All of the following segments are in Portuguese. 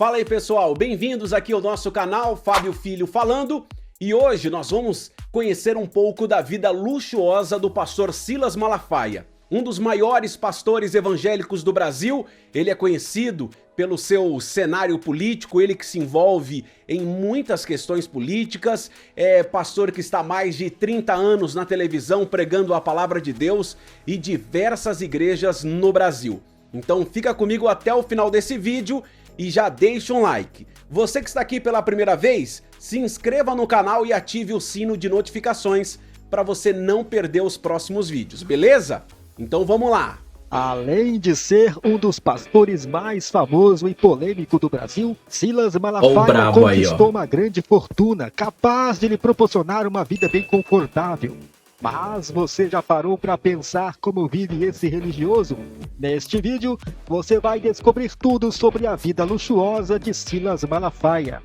Fala aí pessoal, bem-vindos aqui ao nosso canal Fábio Filho falando, e hoje nós vamos conhecer um pouco da vida luxuosa do pastor Silas Malafaia, um dos maiores pastores evangélicos do Brasil. Ele é conhecido pelo seu cenário político, ele que se envolve em muitas questões políticas, é pastor que está há mais de 30 anos na televisão pregando a palavra de Deus e diversas igrejas no Brasil. Então fica comigo até o final desse vídeo e já deixa um like. Você que está aqui pela primeira vez, se inscreva no canal e ative o sino de notificações para você não perder os próximos vídeos, beleza? Então vamos lá! Além de ser um dos pastores mais famoso e polêmico do Brasil, Silas Malafaia conquistou uma grande fortuna, capaz de lhe proporcionar uma vida bem confortável. Mas você já parou para pensar como vive esse religioso? Neste vídeo, você vai descobrir tudo sobre a vida luxuosa de Silas Malafaia.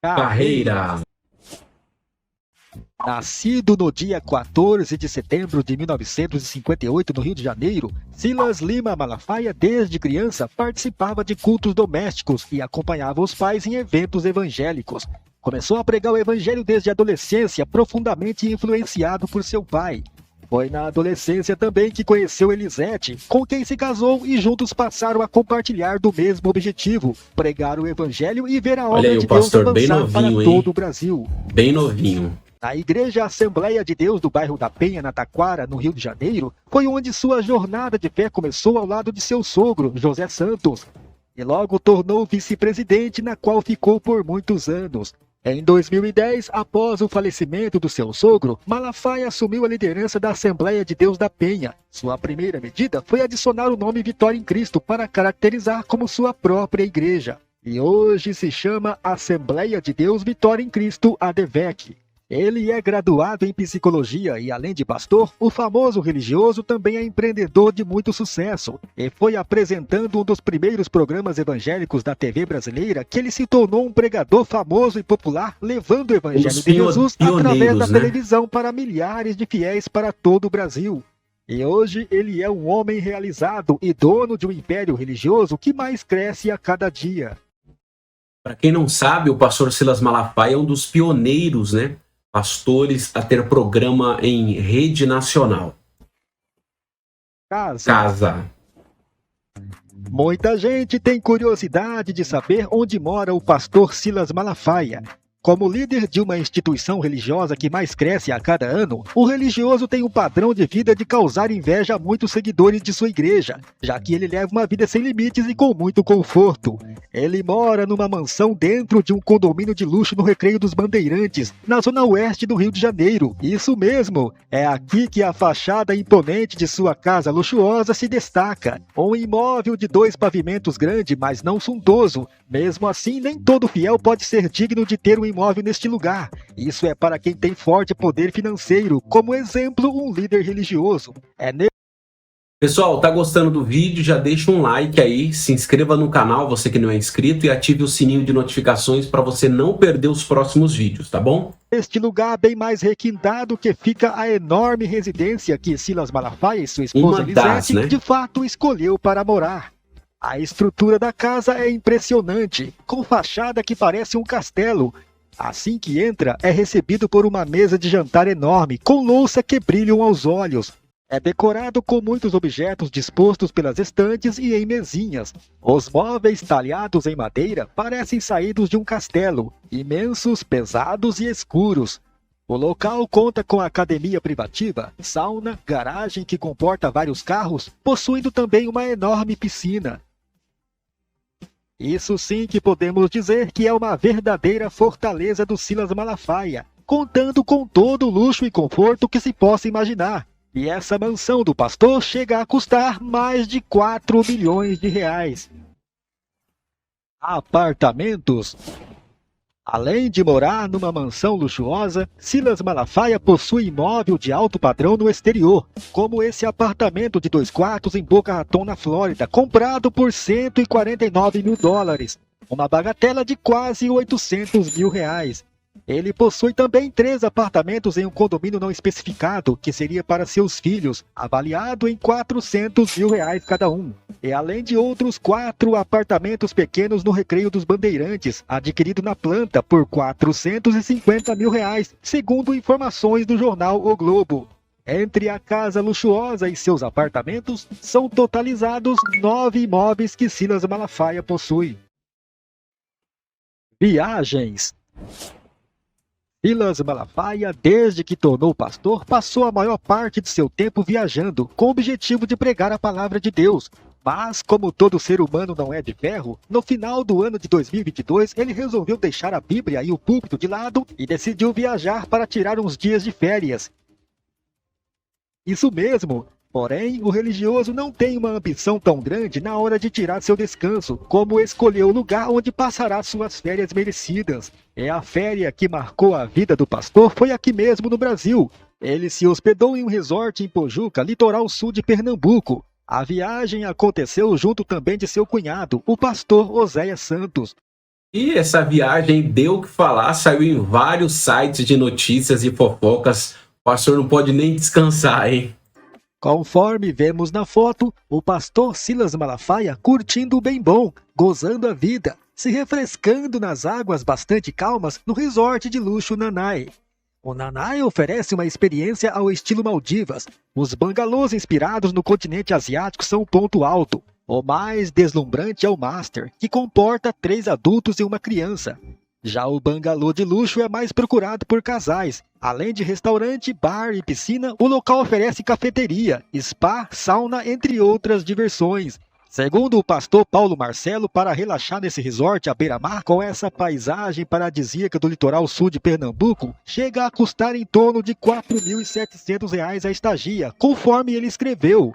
Carreira. Nascido no dia 14 de setembro de 1958 no Rio de Janeiro, Silas Lima Malafaia desde criança participava de cultos domésticos e acompanhava os pais em eventos evangélicos. Começou a pregar o evangelho desde a adolescência, profundamente influenciado por seu pai. Foi na adolescência também que conheceu Elisete, com quem se casou e juntos passaram a compartilhar do mesmo objetivo, pregar o evangelho e ver a obra de Deus avançar para todo o Brasil. Bem novinho. Na Igreja Assembleia de Deus do bairro da Penha, na Taquara, no Rio de Janeiro, foi onde sua jornada de fé começou ao lado de seu sogro, José Santos, e logo tornou vice-presidente, na qual ficou por muitos anos. Em 2010, após o falecimento do seu sogro, Malafaia assumiu a liderança da Assembleia de Deus da Penha. Sua primeira medida foi adicionar o nome Vitória em Cristo para caracterizar como sua própria igreja. E hoje se chama Assembleia de Deus Vitória em Cristo, ADVEC. Ele é graduado em psicologia e, além de pastor, o famoso religioso também é empreendedor de muito sucesso e foi apresentando um dos primeiros programas evangélicos da TV brasileira que ele se tornou um pregador famoso e popular, levando o evangelho de Jesus através da televisão para milhares de fiéis para todo o Brasil. E hoje ele é um homem realizado e dono de um império religioso que mais cresce a cada dia. Para quem não sabe, o pastor Silas Malafaia é um dos pioneiros, né? Pastores a ter programa em rede nacional. Casa. Muita gente tem curiosidade de saber onde mora o pastor Silas Malafaia. Como líder de uma instituição religiosa que mais cresce a cada ano, o religioso tem um padrão de vida de causar inveja a muitos seguidores de sua igreja, já que ele leva uma vida sem limites e com muito conforto. Ele mora numa mansão dentro de um condomínio de luxo no Recreio dos Bandeirantes, na zona oeste do Rio de Janeiro. Isso mesmo, é aqui que a fachada imponente de sua casa luxuosa se destaca. Um imóvel de 2 pavimentos grande, mas não suntuoso. Mesmo assim, nem todo fiel pode ser digno de ter um imóvel neste lugar. Isso é para quem tem forte poder financeiro, como exemplo, um líder religioso. Pessoal, tá gostando do vídeo? Já deixa um like aí, se inscreva no canal, você que não é inscrito, e ative o sininho de notificações para você não perder os próximos vídeos, tá bom? Este lugar bem mais requintado que fica a enorme residência que Silas Malafaia e sua esposa Elisete de fato escolheu para morar. A estrutura da casa é impressionante, com fachada que parece um castelo. Assim que entra, é recebido por uma mesa de jantar enorme, com louça que brilham aos olhos. É decorado com muitos objetos dispostos pelas estantes e em mesinhas. Os móveis talhados em madeira parecem saídos de um castelo, imensos, pesados e escuros. O local conta com academia privativa, sauna, garagem que comporta vários carros, possuindo também uma enorme piscina. Isso sim que podemos dizer que é uma verdadeira fortaleza do Silas Malafaia, contando com todo o luxo e conforto que se possa imaginar. E essa mansão do pastor chega a custar mais de 4 milhões de reais. Apartamentos. Além de morar numa mansão luxuosa, Silas Malafaia possui imóvel de alto padrão no exterior, como esse apartamento de 2 quartos em Boca Raton, na Flórida, comprado por 149 mil dólares, uma bagatela de quase 800 mil reais. Ele possui também 3 apartamentos em um condomínio não especificado, que seria para seus filhos, avaliado em R$400 mil cada um. E além de outros 4 apartamentos pequenos no Recreio dos Bandeirantes, adquirido na planta por R$450 mil, segundo informações do jornal O Globo. Entre a casa luxuosa e seus apartamentos, são totalizados 9 imóveis que Silas Malafaia possui. Viagens. Silas Malafaia, desde que tornou pastor, passou a maior parte de seu tempo viajando, com o objetivo de pregar a palavra de Deus. Mas, como todo ser humano não é de ferro, no final do ano de 2022, ele resolveu deixar a Bíblia e o púlpito de lado e decidiu viajar para tirar uns dias de férias. Isso mesmo! Porém, o religioso não tem uma ambição tão grande na hora de tirar seu descanso, como escolher o lugar onde passará suas férias merecidas. A férias que marcou a vida do pastor foi aqui mesmo no Brasil. Ele se hospedou em um resort em Pojuca, litoral sul de Pernambuco. A viagem aconteceu junto também de seu cunhado, o pastor Oséias Santos. E essa viagem deu o que falar, saiu em vários sites de notícias e fofocas. O pastor não pode nem descansar, hein? Conforme vemos na foto, o pastor Silas Malafaia curtindo o bem bom, gozando a vida, se refrescando nas águas bastante calmas no resort de luxo Nanai. O Nanai oferece uma experiência ao estilo Maldivas. Os bangalôs inspirados no continente asiático são o ponto alto. O mais deslumbrante é o Master, que comporta 3 adultos e uma criança. Já o bangalô de luxo é mais procurado por casais. Além de restaurante, bar e piscina, o local oferece cafeteria, spa, sauna, entre outras diversões. Segundo o pastor Paulo Marcelo, para relaxar nesse resort à beira-mar, com essa paisagem paradisíaca do litoral sul de Pernambuco, chega a custar em torno de R$ 4.700 a estadia, conforme ele escreveu.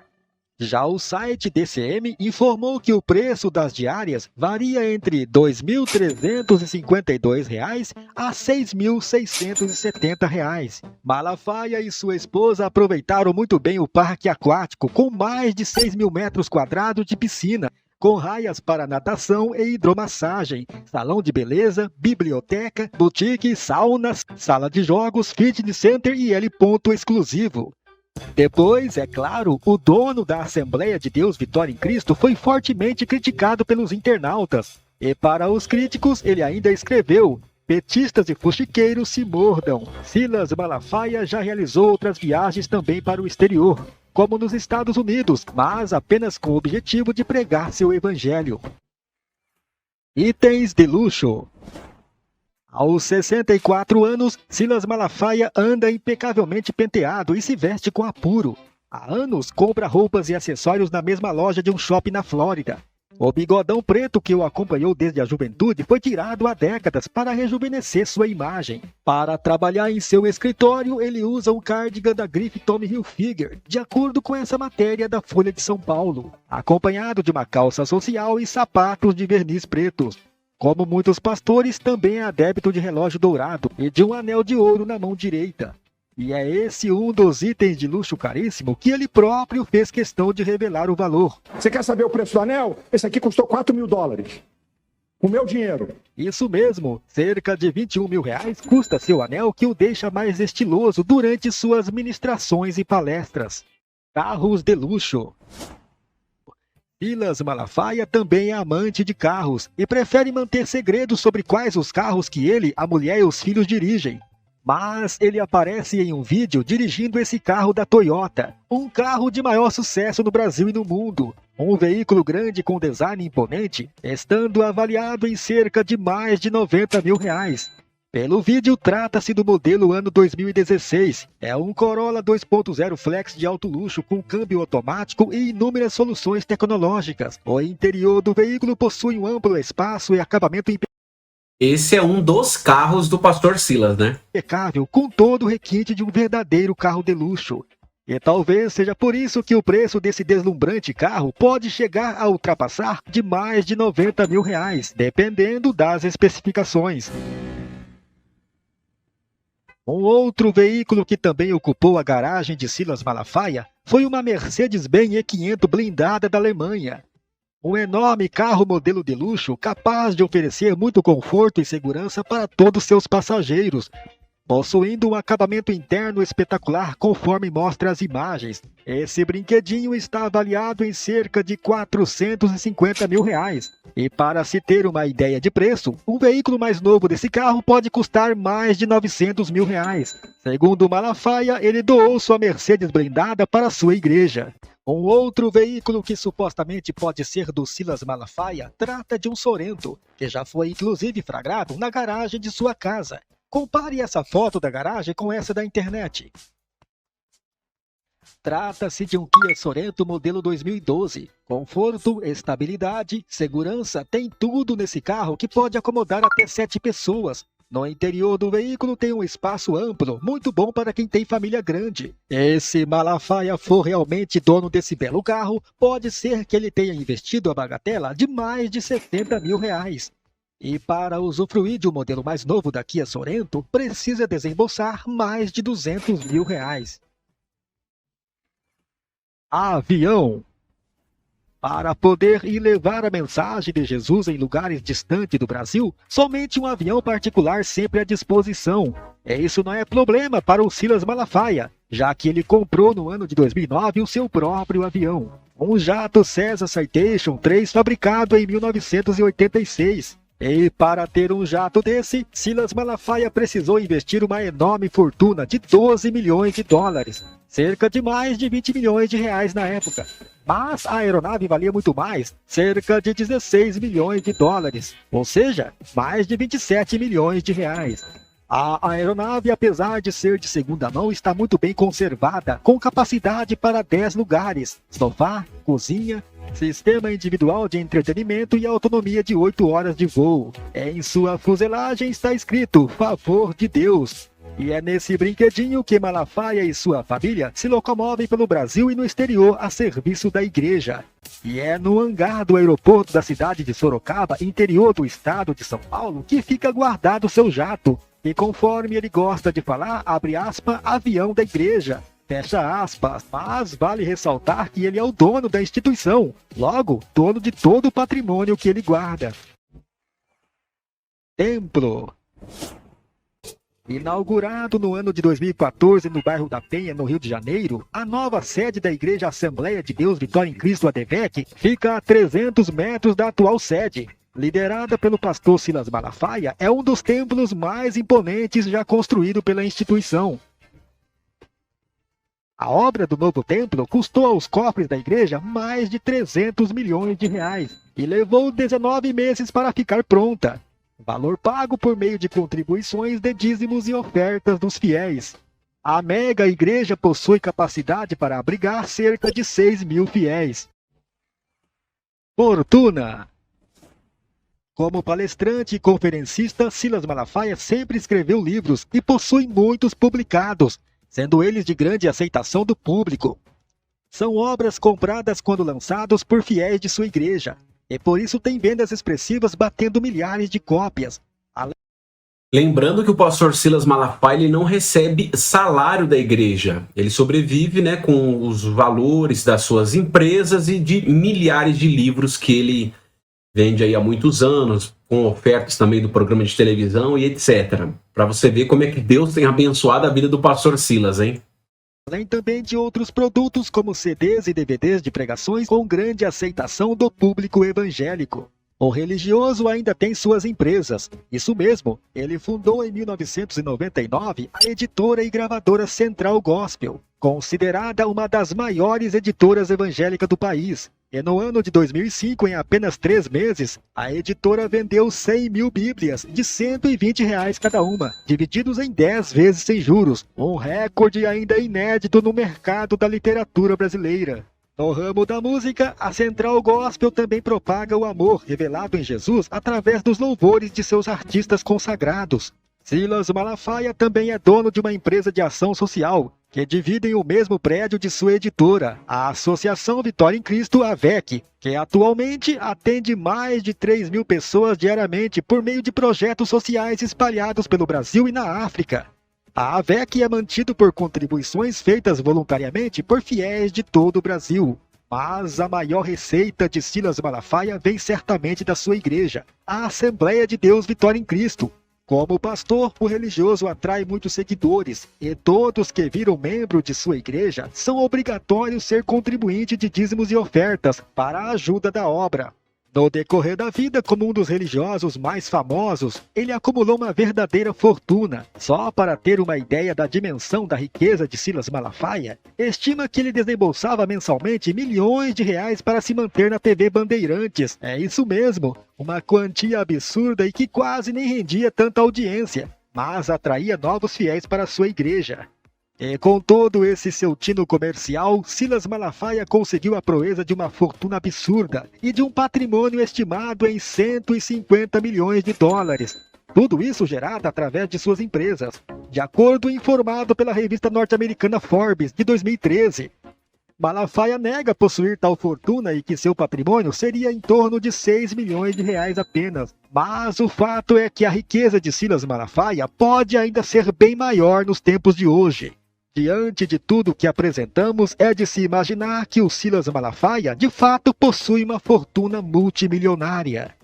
Já o site DCM informou que o preço das diárias varia entre R$ 2.352 a R$ 6.670. Malafaia e sua esposa aproveitaram muito bem o parque aquático, com mais de 6.000 metros quadrados de piscina, com raias para natação e hidromassagem, salão de beleza, biblioteca, boutique, saunas, sala de jogos, fitness center e L-ponto exclusivo. Depois, é claro, o dono da Assembleia de Deus Vitória em Cristo foi fortemente criticado pelos internautas. E para os críticos, ele ainda escreveu: petistas e fuxiqueiros se mordam. Silas Malafaia já realizou outras viagens também para o exterior, como nos Estados Unidos, mas apenas com o objetivo de pregar seu evangelho. Itens de luxo. Aos 64 anos, Silas Malafaia anda impecavelmente penteado e se veste com apuro. Há anos, compra roupas e acessórios na mesma loja de um shopping na Flórida. O bigodão preto que o acompanhou desde a juventude foi tirado há décadas para rejuvenescer sua imagem. Para trabalhar em seu escritório, ele usa um cardigan da grife Tommy Hilfiger, de acordo com essa matéria da Folha de São Paulo, acompanhado de uma calça social e sapatos de verniz pretos. Como muitos pastores, também é adepto de relógio dourado e de um anel de ouro na mão direita. E é esse um dos itens de luxo caríssimo que ele próprio fez questão de revelar o valor. Você quer saber o preço do anel? Esse aqui custou $4.000. O meu dinheiro. Isso mesmo, cerca de R$21 mil custa seu anel, que o deixa mais estiloso durante suas ministrações e palestras. Carros de luxo. Silas Malafaia também é amante de carros e prefere manter segredos sobre quais os carros que ele, a mulher e os filhos dirigem. Mas ele aparece em um vídeo dirigindo esse carro da Toyota, um carro de maior sucesso no Brasil e no mundo. Um veículo grande com design imponente, estando avaliado em cerca de mais de R$90 mil. Pelo vídeo, trata-se do modelo ano 2016. É um Corolla 2.0 Flex de alto luxo com câmbio automático e inúmeras soluções tecnológicas. O interior do veículo possui um amplo espaço e acabamento Esse é um dos carros do pastor Silas, né? impecável, com todo o requinte de um verdadeiro carro de luxo. E talvez seja por isso que o preço desse deslumbrante carro pode chegar a ultrapassar de mais de R$90 mil, dependendo das especificações. Um outro veículo que também ocupou a garagem de Silas Malafaia foi uma Mercedes-Benz E500 blindada da Alemanha. Um enorme carro modelo de luxo capaz de oferecer muito conforto e segurança para todos seus passageiros, possuindo um acabamento interno espetacular conforme mostra as imagens. Esse brinquedinho está avaliado em cerca de R$450 mil. E para se ter uma ideia de preço, o veículo mais novo desse carro pode custar mais de R$900 mil. Segundo Malafaia, ele doou sua Mercedes blindada para sua igreja. Um outro veículo que supostamente pode ser do Silas Malafaia trata de um Sorento, que já foi inclusive flagrado na garagem de sua casa. Compare essa foto da garagem com essa da internet. Trata-se de um Kia Sorento modelo 2012. Conforto, estabilidade, segurança, tem tudo nesse carro que pode acomodar até 7 pessoas. No interior do veículo tem um espaço amplo, muito bom para quem tem família grande. E se Malafaia for realmente dono desse belo carro, pode ser que ele tenha investido a bagatela de mais de R$70 mil. E para usufruir de um modelo mais novo da Kia Sorento, precisa desembolsar mais de R$200 mil. Avião. Para poder ir levar a mensagem de Jesus em lugares distantes do Brasil, somente um avião particular sempre à disposição. E isso não é problema para o Silas Malafaia, já que ele comprou no ano de 2009 o seu próprio avião. Um jato Cessna Citation 3 fabricado em 1986. E para ter um jato desse, Silas Malafaia precisou investir uma enorme fortuna de US$12 milhões, cerca de mais de R$20 milhões na época. Mas a aeronave valia muito mais, cerca de US$16 milhões, ou seja, mais de R$27 milhões. A aeronave, apesar de ser de segunda mão, está muito bem conservada, com capacidade para 10 lugares, sofá, cozinha, sistema individual de entretenimento e autonomia de 8 horas de voo. Em sua fuselagem está escrito "Favor de Deus". E é nesse brinquedinho que Malafaia e sua família se locomovem pelo Brasil e no exterior a serviço da igreja. E é no hangar do aeroporto da cidade de Sorocaba, interior do estado de São Paulo, que fica guardado seu jato. E conforme ele gosta de falar, abre aspas, avião da igreja, fecha aspas, mas vale ressaltar que ele é o dono da instituição, logo, dono de todo o patrimônio que ele guarda. Templo. Inaugurado no ano de 2014 no bairro da Penha, no Rio de Janeiro, a nova sede da Igreja Assembleia de Deus Vitória em Cristo ADVEC fica a 300 metros da atual sede. Liderada pelo pastor Silas Malafaia, é um dos templos mais imponentes já construído pela instituição. A obra do novo templo custou aos cofres da igreja mais de R$300 milhões e levou 19 meses para ficar pronta. Valor pago por meio de contribuições de dízimos e ofertas dos fiéis. A mega igreja possui capacidade para abrigar cerca de 6 mil fiéis. Fortuna. Como palestrante e conferencista, Silas Malafaia sempre escreveu livros e possui muitos publicados, sendo eles de grande aceitação do público. São obras compradas quando lançados por fiéis de sua igreja. E por isso tem vendas expressivas batendo milhares de cópias. Lembrando que o pastor Silas Malafaia ele não recebe salário da igreja. Ele sobrevive, né, com os valores das suas empresas e de milhares de livros que ele vende aí há muitos anos, com ofertas também do programa de televisão e etc. Para você ver como é que Deus tem abençoado a vida do pastor Silas, hein? Além também de outros produtos como CDs e DVDs de pregações com grande aceitação do público evangélico. O religioso ainda tem suas empresas. Isso mesmo, ele fundou em 1999 a editora e gravadora Central Gospel, considerada uma das maiores editoras evangélicas do país. E no ano de 2005, em apenas 3 meses, a editora vendeu 100 mil bíblias de R$120 cada uma, divididos em 10 vezes sem juros, um recorde ainda inédito no mercado da literatura brasileira. No ramo da música, a Central Gospel também propaga o amor revelado em Jesus através dos louvores de seus artistas consagrados. Silas Malafaia também é dono de uma empresa de ação social, que dividem o mesmo prédio de sua editora, a Associação Vitória em Cristo AVEC, que atualmente atende mais de 3 mil pessoas diariamente por meio de projetos sociais espalhados pelo Brasil e na África. A AVEC é mantido por contribuições feitas voluntariamente por fiéis de todo o Brasil. Mas a maior receita de Silas Malafaia vem certamente da sua igreja, a Assembleia de Deus Vitória em Cristo. Como pastor, o religioso atrai muitos seguidores, e todos que viram membro de sua igreja são obrigatórios ser contribuinte de dízimos e ofertas para a ajuda da obra. No decorrer da vida, como um dos religiosos mais famosos, ele acumulou uma verdadeira fortuna. Só para ter uma ideia da dimensão da riqueza de Silas Malafaia, estima que ele desembolsava mensalmente milhões de reais para se manter na TV Bandeirantes. É isso mesmo, uma quantia absurda e que quase nem rendia tanta audiência, mas atraía novos fiéis para sua igreja. E com todo esse seu tino comercial, Silas Malafaia conseguiu a proeza de uma fortuna absurda e de um patrimônio estimado em 150 milhões de dólares. Tudo isso gerado através de suas empresas, de acordo informado pela revista norte-americana Forbes, de 2013. Malafaia nega possuir tal fortuna e que seu patrimônio seria em torno de 6 milhões de reais apenas. Mas o fato é que a riqueza de Silas Malafaia pode ainda ser bem maior nos tempos de hoje. Diante de tudo que apresentamos, é de se imaginar que o Silas Malafaia de fato possui uma fortuna multimilionária.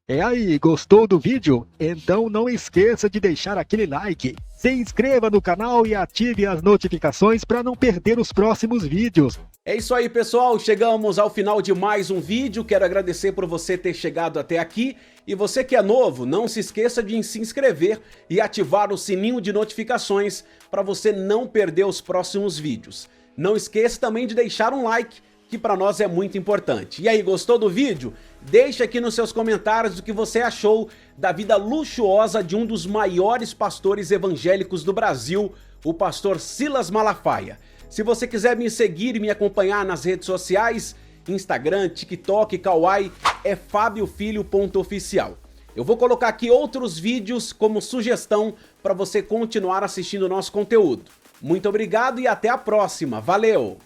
E aí, gostou do vídeo? Então não esqueça de deixar aquele like, se inscreva no canal e ative as notificações para não perder os próximos vídeos. É isso aí, pessoal, chegamos ao final de mais um vídeo. Quero agradecer por você ter chegado até aqui. E você que é novo, não se esqueça de se inscrever e ativar o sininho de notificações para você não perder os próximos vídeos. Não esqueça também de deixar um like, que para nós é muito importante. E aí, gostou do vídeo? Deixa aqui nos seus comentários o que você achou da vida luxuosa de um dos maiores pastores evangélicos do Brasil, o pastor Silas Malafaia. Se você quiser me seguir e me acompanhar nas redes sociais, Instagram, TikTok, Kawaii, é fabiofilho.oficial. Eu vou colocar aqui outros vídeos como sugestão para você continuar assistindo o nosso conteúdo. Muito obrigado e até a próxima. Valeu!